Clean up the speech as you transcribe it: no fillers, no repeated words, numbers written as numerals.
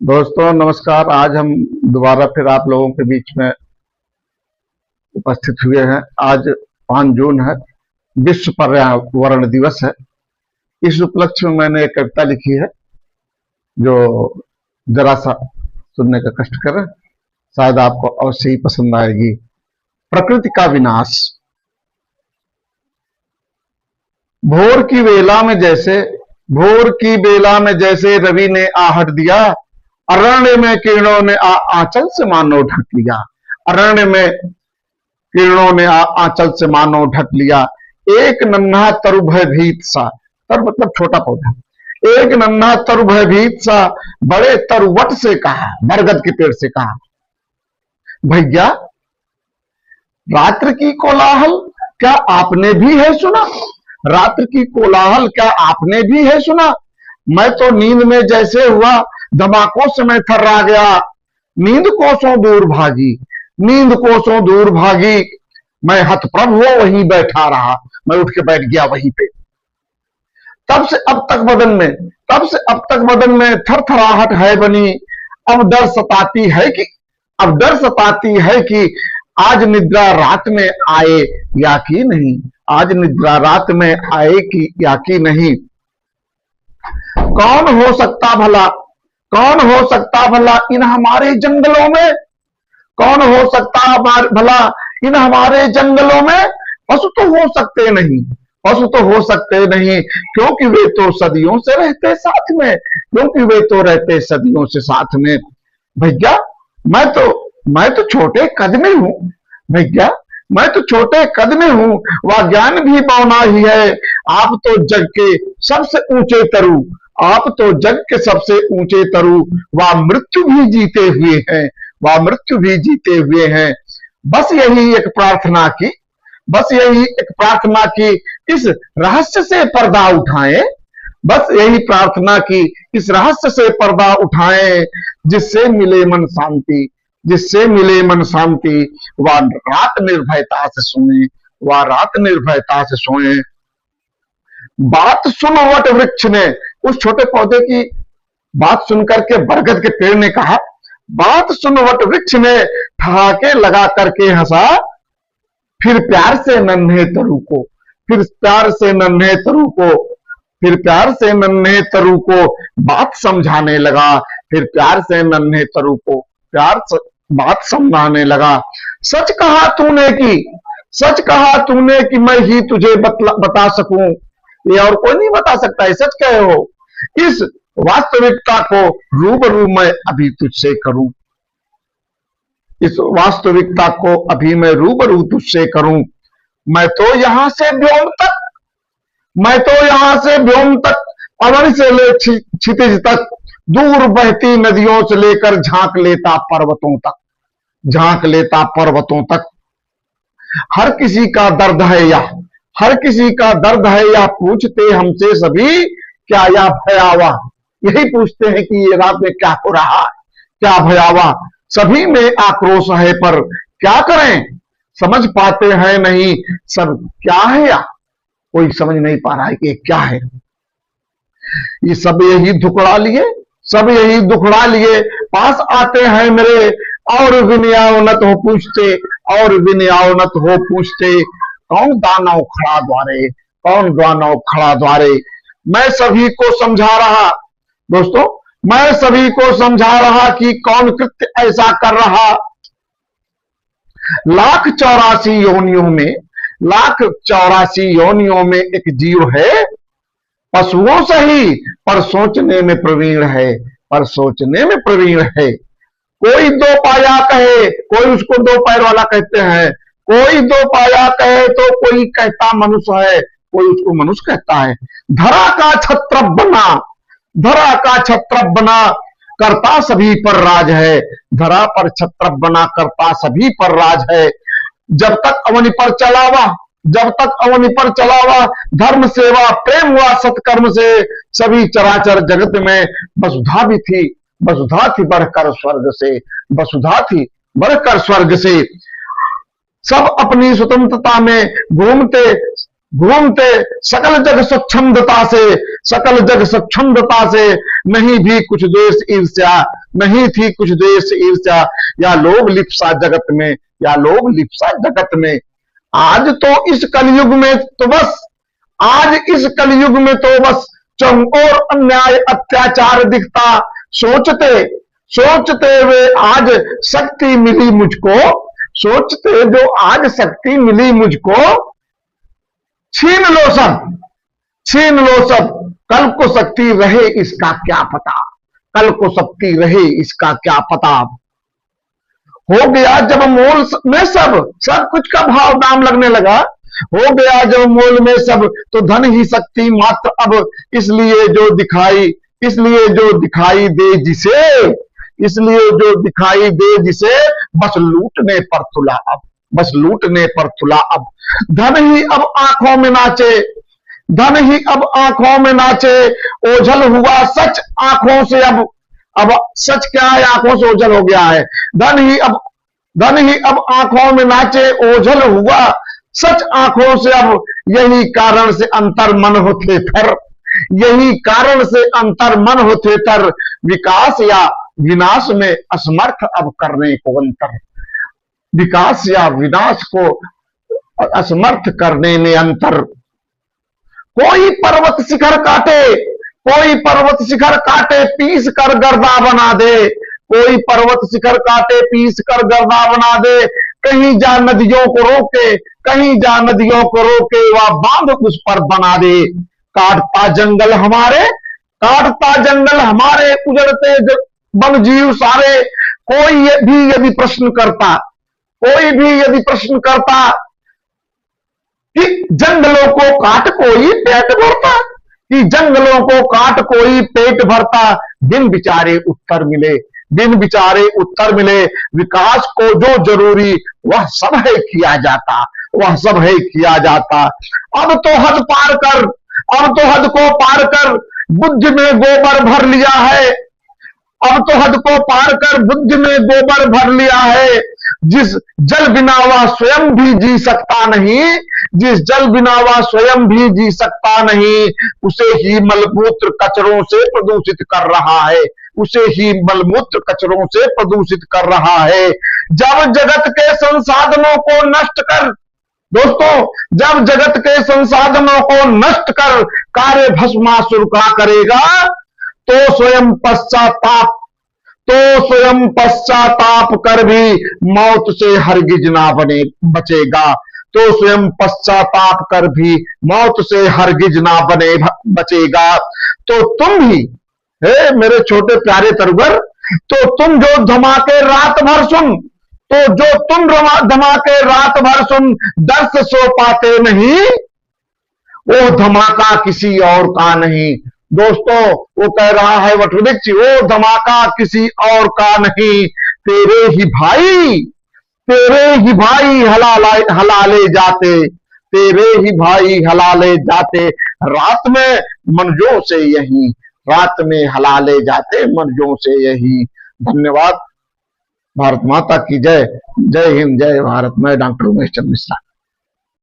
दोस्तों नमस्कार। आज हम दोबारा फिर आप लोगों के बीच में उपस्थित हुए हैं। आज 5 जून है, विश्व पर्यावरण दिवस है। इस उपलक्ष्य में मैंने एक कविता लिखी है जो जरा सा सुनने का कष्ट करें, शायद आपको अवश्य ही पसंद आएगी। प्रकृति का विनाश। भोर की बेला में जैसे रवि ने आहट दिया, अरण्य में किरणों ने आंचल से मानो ढक लिया। अरण्य में किरणों ने आंचल से मानो ढक लिया। एक नन्हा तरु भयभीत सा, तर मतलब छोटा पौधा, एक नन्हा तरु भयभीत सा बड़े तरुवट से कहा, बरगद के पेड़ से कहा, भैया रात्र की कोलाहल क्या आपने भी है सुना? रात्र की कोलाहल क्या आपने भी है सुना? मैं तो नींद में जैसे हुआ धमाकों से मैं थर्रा गया। नींद कोसों दूर भागी, मैं हतप्रभ हो वहीं बैठा रहा। मैं उठ के बैठ गया वहीं पे। तब से अब तक बदन में थरथराहट है बनी। अब डर सताती है कि आज निद्रा रात में आए या कि नहीं। आज निद्रा रात में आए कि या कि नहीं। कौन हो सकता भला इन हमारे जंगलों में? कौन हो सकता भला इन हमारे जंगलों में? पशु तो हो सकते नहीं, क्योंकि वे तो सदियों से रहते साथ में। भैया मैं तो छोटे कद में हूं। भैया मैं तो छोटे कद में हूं, वह ज्ञान भी बौना ही है। आप तो जग के सबसे ऊंचे तरु, वह मृत्यु भी जीते हुए हैं। बस यही एक प्रार्थना की इस रहस्य से पर्दा उठाएं। बस यही प्रार्थना की इस रहस्य से पर्दा उठाएं, जिससे मिले मन शांति। वह रात निर्भयता से सोए। बात सुन वट वृक्ष ने, उस छोटे पौधे की बात सुनकर के बरगद के पेड़ ने कहा, बात सुन वट वृक्ष ने ठहाके लगा करके हंसा। फिर प्यार से नन्हे तरु को बात समझाने लगा। सच कहा तूने कि मैं ही तुझे बता सकूं, ये और कोई नहीं बता सकता है। सच कहे हो। इस वास्तविकता को रूबरू मैं अभी तुझसे करूं। मैं तो यहां से व्योम तक, अवन से ले क्षितिज तक, दूर बहती नदियों से लेकर झांक लेता पर्वतों तक। हर किसी का दर्द है या पूछते हमसे सभी, क्या या भयावह, यही पूछते हैं कि ये रात में क्या हो रहा है, क्या भयावह। सभी में आक्रोश है पर क्या करें, समझ पाते हैं नहीं सब क्या है, या कोई समझ नहीं पा रहा है कि क्या है। ये सब यही दुखड़ा लिए पास आते हैं मेरे, और विनयावनत हो पूछते, कौन दानव खड़ा द्वारे। मैं सभी को समझा रहा कि कौन कृत्य ऐसा कर रहा। लाख चौरासी योनियों में एक जीव है, पशुओं सही पर सोचने में प्रवीण है। कोई दो पाया कहे, कोई उसको दो पैर वाला कहते हैं। कोई दो पाया कहे तो कोई कहता मनुष्य है, कोई उसको मनुष्य कहता है। धरा का छत्र बना करता सभी पर राज है। धरा पर छत्र बना करता सभी पर राज है। जब तक अवनि पर चलावा, धर्म सेवा प्रेम व सत्कर्म से सभी चराचर जगत में वसुधा थी बढ़कर स्वर्ग से। सब अपनी स्वतंत्रता में घूमते सकल जग स्वच्छंदता से, नहीं भी कुछ द्वेष ईर्ष्या नहीं थी कुछ देश ईर्ष्या या लोभ लिप्सा जगत में, या लोभ लिप्सा जगत में। आज तो इस कलयुग में तो बस, आज इस कलयुग में तो बस चौर अन्याय अत्याचार दिखता। सोचते सोचते वे आज शक्ति मिली मुझको, सोचते जो आज शक्ति मिली मुझको, छीन लो सब, छीन लो सब, कल को शक्ति रहे इसका क्या पता, कल को शक्ति रहे इसका क्या पता। हो गया जब मोल में सब, सब कुछ का भाव दाम लगने लगा। हो गया जब मोल में सब, तो धन ही शक्ति मात्र अब, इसलिए जो दिखाई, इसलिए जो दिखाई दे जिसे, इसलिए जो दिखाई दे जिसे, बस लूटने पर तुला अब, बस लूटने पर तुला अब। धन ही अब आंखों में नाचे, धन ही अब आंखों में नाचे, ओझल हुआ सच आंखों से अब सच क्या है, आंखों से ओझल हो गया है। धन ही अब आंखों में नाचे, ओझल हुआ सच आंखों से अब, यही कारण से अंतर मन होते थर, यही कारण से अंतर मन होते थर, विकास या विनाश में असमर्थ अब करने को अंतर, विकास या विनाश को असमर्थ करने में अंतर। कोई पर्वत शिखर काटे, कोई पर्वत शिखर काटे, पीस कर गर्दा बना दे, कोई पर्वत शिखर काटे, पीस कर गर्दा बना दे। कहीं जा नदियों को रोके, कहीं जा नदियों को रोके, वह बांध उस पर बना दे। काटता जंगल हमारे, काटता जंगल हमारे, उजड़ते वन जीव सारे। कोई भी यदि प्रश्न करता, कोई भी यदि प्रश्न करता कि जंगलों को काट कोई पेट भरता, कि जंगलों को काट कोई पेट भरता, बिन विचारे उत्तर मिले, बिन विचारे उत्तर मिले। विकास को जो जरूरी वह सब है किया जाता, वह सब है किया जाता। अब तो हद पार कर, अब तो हद को पार कर, बुद्धि में गोबर भर लिया है, अब तो हद को पार कर बुद्धि में गोबर भर लिया है। जिस जल बिना वह स्वयं भी जी सकता नहीं, जिस जल बिना वह स्वयं भी जी सकता नहीं, उसे ही मलमूत्र कचरों से प्रदूषित कर रहा है, उसे ही मलमूत्र कचरों से प्रदूषित कर रहा है। जब जगत के संसाधनों को नष्ट कर, दोस्तों, जब जगत के संसाधनों को नष्ट कर कार्य भस्मासुर का करेगा, तो स्वयं पश्चाताप, तो स्वयं पश्चाताप कर भी मौत से हरगिज ना बने बचेगा, तो स्वयं पश्चाताप कर भी मौत से हरगिज ना बने बचेगा। तो तुम भी, हे मेरे छोटे प्यारे तरुगर, तो तुम जो धमाके रात भर सुन, तो जो तुम धमाके रात भर सुन, डर से सो पाते नहीं, वो धमाका किसी और का नहीं। दोस्तों, वो कह रहा है वटवृक्ष, वो धमाका किसी और का नहीं, तेरे ही भाई, तेरे ही भाई हलाले जाते, तेरे ही भाई हलाले जाते, रात में मनजों से यही, रात में हलाले जाते मनजों से यही। धन्यवाद। भारत माता की जय। जय हिंद, जय भारत। मैं डॉक्टर उमेश चंद्र मिश्रा।